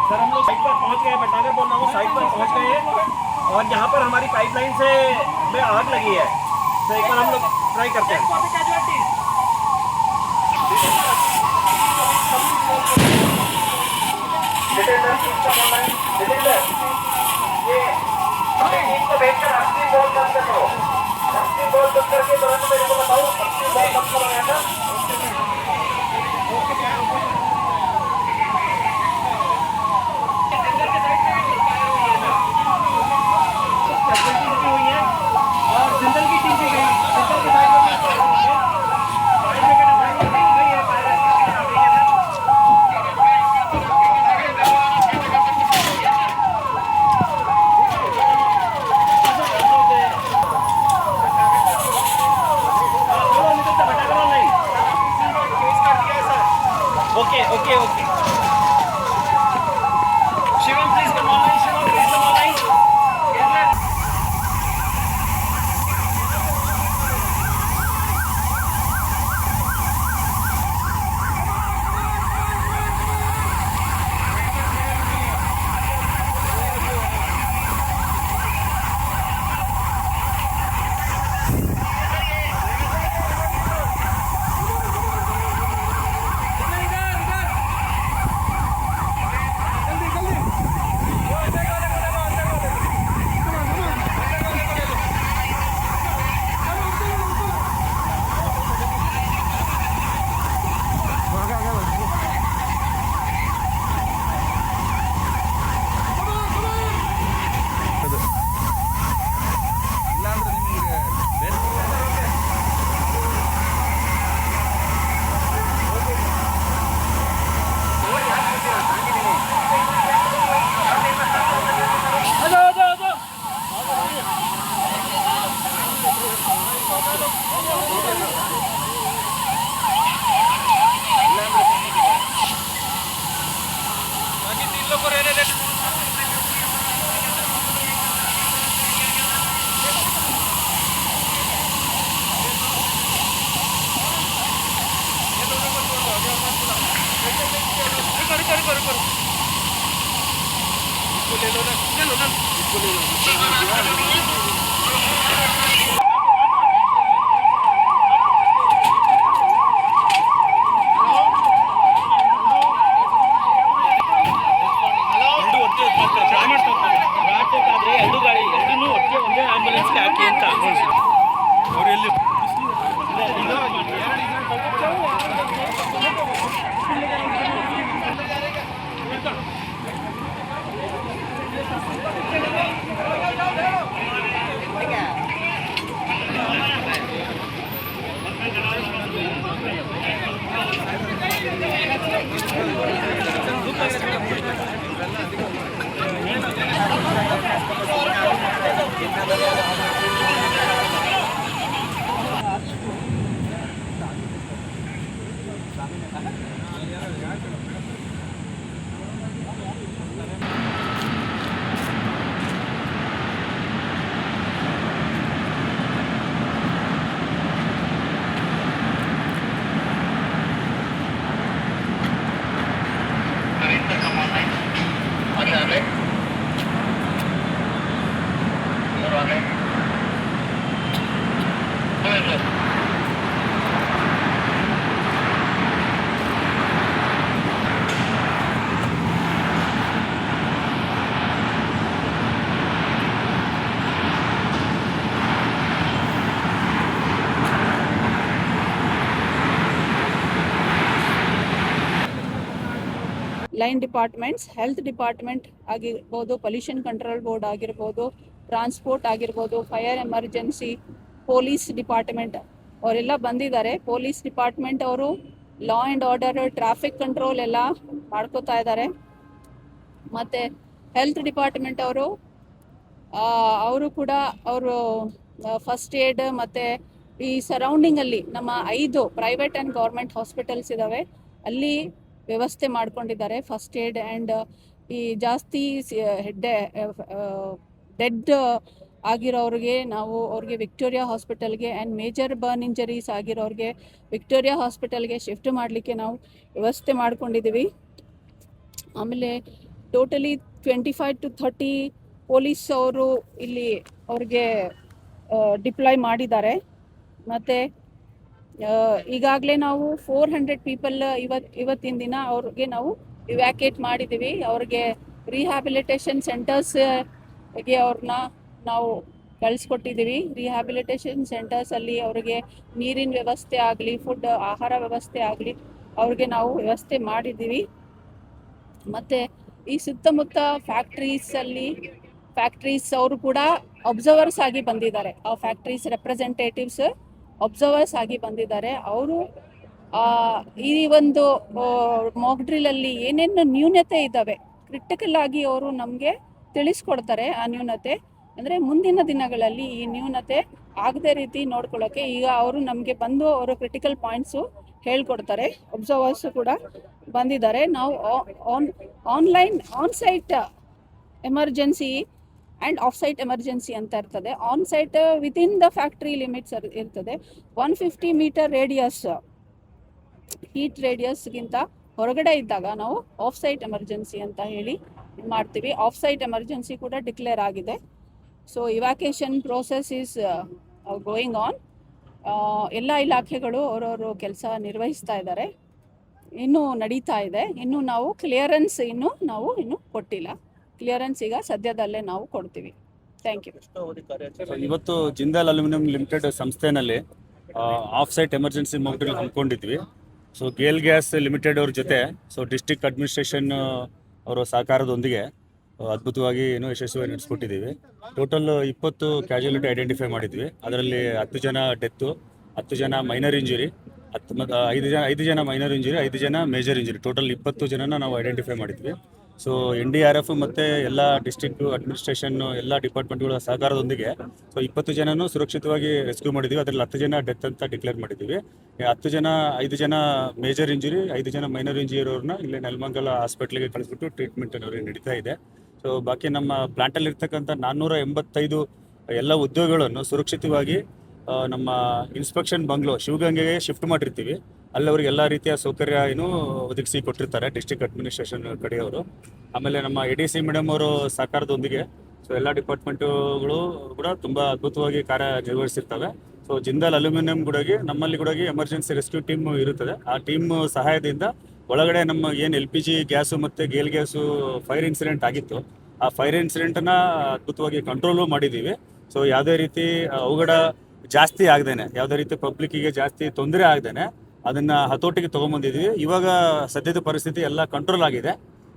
Sir हम लोग site पर पहुंच गए, बटागर बोल रहा हूँ, साइट पर पहुंच गए और यहाँ पर हमारी पाइपलाइन से में आग लगी है। तो एक बार हम लोग ट्राई करते हैं। ये टीम को भेजकर अपनी बॉल बंद कर दो, अपनी बॉल बंद करके तुरंत मेरे को बताओ अपनी बॉल बंद करवाया था। Okay, okay, okay. Shivam, please come online. Shivam, please come online. Line departments, health department ಆಗಿರ್ಬೋದು, ಪೊಲ್ಯೂಷನ್ ಕಂಟ್ರೋಲ್ ಬೋರ್ಡ್ ಆಗಿರ್ಬೋದು, ಟ್ರಾನ್ಸ್ಪೋರ್ಟ್ ಆಗಿರ್ಬೋದು, ಫೈರ್ ಎಮರ್ಜೆನ್ಸಿ, ಪೊಲೀಸ್ ಡಿಪಾರ್ಟ್ಮೆಂಟ್ ಅವರೆಲ್ಲ ಬಂದಿದ್ದಾರೆ. ಪೊಲೀಸ್ ಡಿಪಾರ್ಟ್ಮೆಂಟ್ ಅವರು law and order, traffic control ಎಲ್ಲ ಮಾಡ್ಕೋತಾ ಇದ್ದಾರೆ. ಮತ್ತು ಹೆಲ್ತ್ ಡಿಪಾರ್ಟ್ಮೆಂಟ್ ಅವರು ಕೂಡ ಅವರು ಫಸ್ಟ್ ಏಡ್ ಮತ್ತು ಈ ಸರೌಂಡಿಂಗಲ್ಲಿ ನಮ್ಮ 5 ಪ್ರೈವೇಟ್ ಆ್ಯಂಡ್ ಗೌರ್ಮೆಂಟ್ ಹಾಸ್ಪಿಟಲ್ಸ್ ಇದ್ದಾವೆ, ಅಲ್ಲಿ ವ್ಯವಸ್ಥೆ ಮಾಡ್ಕೊಂಡಿದ್ದಾರೆ ಫಸ್ಟ್ ಏಡ್. ಆ್ಯಂಡ್ ಈ ಜಾಸ್ತಿ ಡೆಡ್ ಆಗಿರೋರಿಗೆ ನಾವು ಅವ್ರಿಗೆ ವಿಕ್ಟೋರಿಯಾ ಹಾಸ್ಪಿಟಲ್ಗೆ ಆ್ಯಂಡ್ ಮೇಜರ್ ಬರ್ನ್ ಇಂಜರೀಸ್ ಆಗಿರೋರಿಗೆ ವಿಕ್ಟೋರಿಯಾ ಹಾಸ್ಪಿಟಲ್ಗೆ ಶಿಫ್ಟ್ ಮಾಡಲಿಕ್ಕೆ ನಾವು ವ್ಯವಸ್ಥೆ ಮಾಡ್ಕೊಂಡಿದ್ದೀವಿ. ಆಮೇಲೆ ಟೋಟಲಿ 25 to 30 ಪೊಲೀಸ್ ಅವರು ಇಲ್ಲಿ ಅವ್ರಿಗೆ ಡಿಪ್ಲಾಯ್ ಮಾಡಿದ್ದಾರೆ. ಮತ್ತು ಈಗಾಗಲೇ ನಾವು 400 ಪೀಪಲ್ ಇವತ್ತಿನ ದಿನ ಅವ್ರಿಗೆ ನಾವು ಇವ್ಯಾಕ್ಯುಯೇಟ್ ಮಾಡಿದ್ದೀವಿ. ಅವ್ರಿಗೆ ರಿಹ್ಯಾಬಿಲಿಟೇಷನ್ ಸೆಂಟರ್ಸ್ಗೆ ಅವ್ರನ್ನ ನಾವು ಕಳಿಸ್ಕೊಟ್ಟಿದ್ದೀವಿ. ರಿಹ್ಯಾಬಿಲಿಟೇಷನ್ ಸೆಂಟರ್ಸಲ್ಲಿ ಅವ್ರಿಗೆ ನೀರಿನ ವ್ಯವಸ್ಥೆ ಆಗಲಿ, ಆಹಾರ ವ್ಯವಸ್ಥೆ ಆಗಲಿ ಅವ್ರಿಗೆ ನಾವು ವ್ಯವಸ್ಥೆ ಮಾಡಿದ್ದೀವಿ. ಮತ್ತು ಈ ಸುತ್ತಮುತ್ತ ಫ್ಯಾಕ್ಟ್ರೀಸ್ ಅವರು ಕೂಡ ಅಬ್ಸರ್ವರ್ಸ್ ಆಗಿ ಬಂದಿದ್ದಾರೆ. ಆ ಫ್ಯಾಕ್ಟ್ರೀಸ್ ರೆಪ್ರೆಸೆಂಟೇಟಿವ್ಸ್ ಅಬ್ಸರ್ವರ್ಸ್ ಆಗಿ ಬಂದಿದ್ದಾರೆ. ಅವರು ಈ ಒಂದು ಮಾಕ್ ಡ್ರಿಲ್ಲಲ್ಲಿ ಏನೇನು ನ್ಯೂನತೆ ಇದ್ದಾವೆ ಕ್ರಿಟಿಕಲ್ ಆಗಿ ಅವರು ನಮಗೆ ತಿಳಿಸ್ಕೊಡ್ತಾರೆ. ಆ ನ್ಯೂನತೆ ಅಂದರೆ ಮುಂದಿನ ದಿನಗಳಲ್ಲಿ ಈ ನ್ಯೂನತೆ ಆಗದೇ ರೀತಿ ನೋಡ್ಕೊಳ್ಳೋಕ್ಕೆ ಈಗ ಅವರು ನಮಗೆ ಬಂದು ಅವರು ಕ್ರಿಟಿಕಲ್ ಪಾಯಿಂಟ್ಸು ಹೇಳ್ಕೊಡ್ತಾರೆ. ಅಬ್ಸರ್ವರ್ಸು ಕೂಡ ಬಂದಿದ್ದಾರೆ. ನಾವು on-site emergency and of-site emergency ಅಂತ ಇರ್ತದೆ. On-site within the factory limits ಇರ್ತದೆ. 150 ಮೀಟರ್ ರೇಡಿಯಸ್, ಹೀಟ್ ರೇಡಿಯಸ್ಗಿಂತ ಹೊರಗಡೆ ಇದ್ದಾಗ ನಾವು ಆಫ್-ಸೈಟ್ ಎಮರ್ಜೆನ್ಸಿ ಅಂತ ಹೇಳಿ ಮಾಡ್ತೀವಿ. ಆಫ್-ಸೈಟ್ ಎಮರ್ಜೆನ್ಸಿ ಕೂಡ ಡಿಕ್ಲೇರ್ ಆಗಿದೆ. So evacuation process is going on. ಎಲ್ಲ ಇಲಾಖೆಗಳು ಅವರವರು ಕೆಲಸ ನಿರ್ವಹಿಸ್ತಾ ಇದ್ದಾರೆ. ಇನ್ನೂ ನಡೀತಾ ಇದೆ. ಇನ್ನು ನಾವು ಕ್ಲಿಯರೆನ್ಸ್ ಇನ್ನೂ ಕೊಟ್ಟಿಲ್ಲ. ಕ್ಲಿಯರೆನ್ಸ್ ಈಗ ಸದ್ಯದಲ್ಲೇ ನಾವು ಕೊಡ್ತೀವಿ. Thank you. ಇವತ್ತು ಜಿಂದಾಲ್ ಅಲ್ಯೂಮಿನಿಯಂ ಲಿಮಿಟೆಡ್ ಸಂಸ್ಥೆನಲ್ಲಿ off site emergency mock drill ಹಮ್ಮಿಕೊಂಡಿದ್ವಿ. ಸೊ ಗೇಲ್ ಗ್ಯಾಸ್ ಲಿಮಿಟೆಡ್ ಅವ್ರ ಜೊತೆ ಡಿಸ್ಟ್ರಿಕ್ಟ್ ಅಡ್ಮಿನಿಸ್ಟ್ರೇಷನ್ ಅವರ ಸಹಕಾರದೊಂದಿಗೆ ಅದ್ಭುತವಾಗಿ ಯಶಸ್ವಿಯಾಗಿ ನಡೆಸ್ಕೊಟ್ಟಿದ್ದೀವಿ. ಟೋಟಲ್ 20 ಕ್ಯಾಶುಯಾಲಿಟಿ ಐಡೆಂಟಿಫೈ ಮಾಡಿದ್ವಿ. ಅದರಲ್ಲಿ 10 ಜನ ಡೆತ್ತು, 10 ಜನ ಮೈನರ್ ಇಂಜುರಿ, 5 ಜನ ಮೈನರ್ ಇಂಜುರಿ, 5 ಜನ ಮೇಜರ್ ಇಂಜುರಿ, ಟೋಟಲ್ 20 ಜನನ ನಾವು ಐಡೆಂಟಿಫೈ ಮಾಡಿದ್ವಿ. ಸೊ NDRF ಮತ್ತು ಎಲ್ಲ ಡಿಸ್ಟ್ರಿಕ್ಟ್ ಅಡ್ಮಿನಿಸ್ಟ್ರೇಷನ್ ಎಲ್ಲ ಡಿಪಾರ್ಟ್ಮೆಂಟ್ಗಳ ಸಹಕಾರದೊಂದಿಗೆ 20 ಜನನೂ ಸುರಕ್ಷಿತವಾಗಿ ರೆಸ್ಕ್ಯೂ ಮಾಡಿದ್ವಿ. ಅದರಲ್ಲಿ 10 ಜನ ಡೆತ್ ಅಂತ ಡಿಕ್ಲೇರ್ ಮಾಡಿದ್ದೀವಿ. 5 ಜನ ಮೇಜರ್ ಇಂಜುರಿ, 5 ಜನ ಮೈನರ್ ಇಂಜುರಿ ಅವ್ರನ್ನ ಇಲ್ಲಿ ನೆಲಮಂಗಲ ಹಾಸ್ಪಿಟ್ಲಿಗೆ ಕಳಿಸ್ಬಿಟ್ಟು ಟ್ರೀಟ್ಮೆಂಟ್ ಅವ್ರಿಗೆ ನಡೀತಾ ಇದೆ. ಸೊ ಬಾಕಿ ನಮ್ಮ ಪ್ಲಾಂಟಲ್ಲಿ ಇರ್ತಕ್ಕಂಥ 485 ಎಲ್ಲ ಉದ್ಯೋಗಗಳನ್ನು ಸುರಕ್ಷಿತವಾಗಿ ನಮ್ಮ ಇನ್ಸ್ಪೆಕ್ಷನ್ ಬಂಗ್ಲೋ ಶಿವಗಂಗೆಗೆ ಶಿಫ್ಟ್ ಮಾಡಿರ್ತೀವಿ. ಅಲ್ಲಿ ಅವ್ರಿಗೆ ಎಲ್ಲ ರೀತಿಯ ಸೌಕರ್ಯ ಒದಗಿಸಿ ಕೊಟ್ಟಿರ್ತಾರೆ ಡಿಸ್ಟ್ರಿಕ್ಟ್ ಅಡ್ಮಿನಿಸ್ಟ್ರೇಷನ್ ಕಡೆಯವರು. ಆಮೇಲೆ ನಮ್ಮ ADC ಮೇಡಮ್ ಅವರು ಸಹಕಾರದೊಂದಿಗೆ ಸೊ ಎಲ್ಲ ಡಿಪಾರ್ಟ್ಮೆಂಟುಗಳು ಕೂಡ ತುಂಬ ಅದ್ಭುತವಾಗಿ ಕಾರ್ಯ ನಿರ್ವಹಿಸಿರ್ತವೆ. ಸೊ ಜಿಂದಾಲ್ ಅಲ್ಯೂಮಿನಿಯಂ ನಮ್ಮಲ್ಲಿ ಕೂಡ ಎಮರ್ಜೆನ್ಸಿ ರೆಸ್ಕ್ಯೂ ಟೀಮ್ ಇರುತ್ತದೆ. ಆ ಟೀಮ್ ಸಹಾಯದಿಂದ ಒಳಗಡೆ ನಮ್ಮ ಏನು LPG ಗ್ಯಾಸು ಮತ್ತು ಗೇಲ್ ಗ್ಯಾಸು ಫೈರ್ ಇನ್ಸಿಡೆಂಟ್ ಆಗಿತ್ತು, ಆ ಫೈರ್ ಇನ್ಸಿಡೆಂಟನ್ನು ಅದ್ಭುತವಾಗಿ ಕಂಟ್ರೋಲು ಮಾಡಿದ್ದೀವಿ. ಸೊ ಯಾವುದೇ ರೀತಿ ಅವಘಡ ಜಾಸ್ತಿ ಆಗದೇನೆ, ಯಾವುದೇ ರೀತಿ ಪಬ್ಲಿಕ್ಕಿಗೆ ಜಾಸ್ತಿ ತೊಂದರೆ ಆಗದೇನೆ ಅದನ್ನು ಹತೋಟಿಗೆ ತೊಗೊಂಬಂದಿದ್ದೀವಿ. ಇವಾಗ ಸದ್ಯದ ಪರಿಸ್ಥಿತಿ ಎಲ್ಲ ಕಂಟ್ರೋಲ್ ಆಗಿದೆ.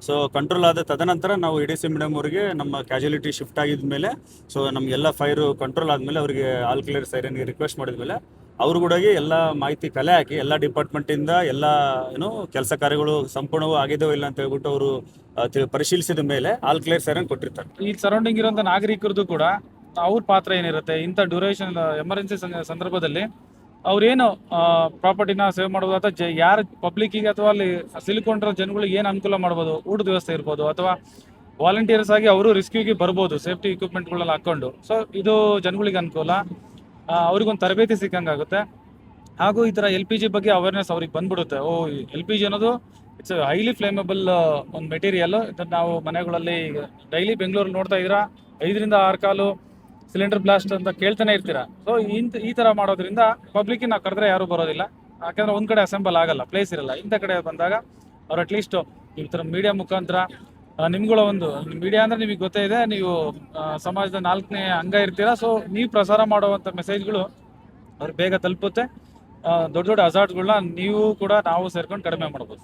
ಸೊ ಕಂಟ್ರೋಲ್ ಆದ ತದನಂತರ ನಾವು ADC ಮೇಡಮ್ ಅವರಿಗೆ ನಮ್ಮ ಕ್ಯಾಶುಯಾಲಿಟಿ ಶಿಫ್ಟ್ ಆಗಿದ ಮೇಲೆ, ಸೊ ನಮಗೆಲ್ಲ ಫೈರು ಕಂಟ್ರೋಲ್ ಆದಮೇಲೆ ಅವರಿಗೆ ಆಲ್ ಕ್ಲಿಯರ್ ಸೈರನ್ಗೆ ರಿಕ್ವೆಸ್ಟ್ ಮಾಡಿದ್ಮೇಲೆ ಅವರು ಕೂಡ ಎಲ್ಲ ಮಾಹಿತಿ ಕಲೆ ಹಾಕಿ ಎಲ್ಲ ಡಿಪಾರ್ಟ್ಮೆಂಟಿಂದ ಎಲ್ಲ ಕೆಲಸ ಕಾರ್ಯಗಳು ಸಂಪೂರ್ಣವೂ ಆಗಿದೆಯೋ ಇಲ್ಲ ಅಂತ ಹೇಳ್ಬಿಟ್ಟು ಅವರು ಪರಿಶೀಲಿಸಿದ ಮೇಲೆ ಆಲ್ ಕ್ಲಿಯರ್ ಸೈರನ್ ಕೊಟ್ಟಿರ್ತಾರೆ. ಈ ಸರೌಂಡಿಂಗ್ ಇರುವಂಥ ನಾಗರಿಕರದ್ದು ಕೂಡ ಅವ್ರ ಪಾತ್ರ ಏನಿರುತ್ತೆ ಇಂಥ ಡ್ಯೂರೇಷನ್ ಎಮರ್ಜೆನ್ಸಿ ಸಂದರ್ಭದಲ್ಲಿ ಅವ್ರೇನು ಪ್ರಾಪರ್ಟಿನ ಸೇವ್ ಮಾಡ್ಬೋದು, ಅಥವಾ ಯಾರು ಪಬ್ಲಿಕ್ಕಿಗೆ ಅಥವಾ ಅಲ್ಲಿ ಸಿಲುಕೊಂಡಿರೋ ಜನಗಳಿಗೆ ಏನು ಅನುಕೂಲ ಮಾಡ್ಬೋದು, ಊಟದ ವ್ಯವಸ್ಥೆ ಇರ್ಬೋದು, ಅಥವಾ ವಾಲಂಟಿಯರ್ಸ್ ಆಗಿ ಅವರು ರಿಸ್ಕ್ಯೂಗೆ ಬರ್ಬೋದು ಸೇಫ್ಟಿ ಇಕ್ವಿಪ್ಮೆಂಟ್ಗಳೆಲ್ಲ ಹಾಕ್ಕೊಂಡು. ಸೊ ಇದು ಜನಗಳಿಗೆ ಅನುಕೂಲ, ಅವ್ರಿಗೊಂದು ತರಬೇತಿ ಸಿಕ್ಕಂಗಾಗುತ್ತೆ. ಹಾಗೂ ಈ ಥರ LPG ಬಗ್ಗೆ ಅವೇರ್ನೆಸ್ ಅವ್ರಿಗೆ ಬಂದ್ಬಿಡುತ್ತೆ. LPG ಅನ್ನೋದು ಇಟ್ಸ್ ಹೈಲಿ ಫ್ಲೇಮಬಲ್ ಒಂದು ಮೆಟೀರಿಯಲ್. ಇದನ್ನು ನಾವು ಮನೆಗಳಲ್ಲಿ ಡೈಲಿ ಬೆಂಗಳೂರಲ್ಲಿ ನೋಡ್ತಾ ಇದ್ದೀರಾ, 5 ರಿಂದ 6 ಕಾಲು ಸಿಲಿಂಡರ್ ಬ್ಲಾಸ್ಟ್ ಅಂತ ಕೇಳ್ತಾನೆ ಇರ್ತೀರಾ. ಸೊ ಈ ಥರ ಮಾಡೋದ್ರಿಂದ ಪಬ್ಲಿಕ್ಗೆ ನಾವು ಕರೆದ್ರೆ ಯಾರೂ ಬರೋದಿಲ್ಲ. ಯಾಕಂದರೆ ಒಂದು ಕಡೆ ಅಸೆಂಬಲ್ ಆಗಲ್ಲ, ಪ್ಲೇಸ್ ಇರಲ್ಲ. ಇಂಥ ಕಡೆ ಬಂದಾಗ ಅವ್ರು ಅಟ್ಲೀಸ್ಟ್ ಈ ಥರ ಮೀಡಿಯಾ ಮುಖಾಂತರ ನಿಮ್ಗಳ ಒಂದು ಮೀಡಿಯಾ ಅಂದರೆ ನಿಮಗೆ ಗೊತ್ತೇ ಇದೆ, ನೀವು ಸಮಾಜದ 4ನೇ ಅಂಗ ಇರ್ತೀರಾ. ಸೊ ನೀವು ಪ್ರಸಾರ ಮಾಡುವಂಥ ಮೆಸೇಜ್ಗಳು ಅವ್ರಿಗೆ ಬೇಗ ತಲುಪುತ್ತೆ. ದೊಡ್ಡ ದೊಡ್ಡ ಹಜಾರ್ಡ್ಗಳನ್ನ ನೀವು ಕೂಡ ನಾವು ಸೇರ್ಕೊಂಡು ಕಡಿಮೆ ಮಾಡ್ಬೋದು.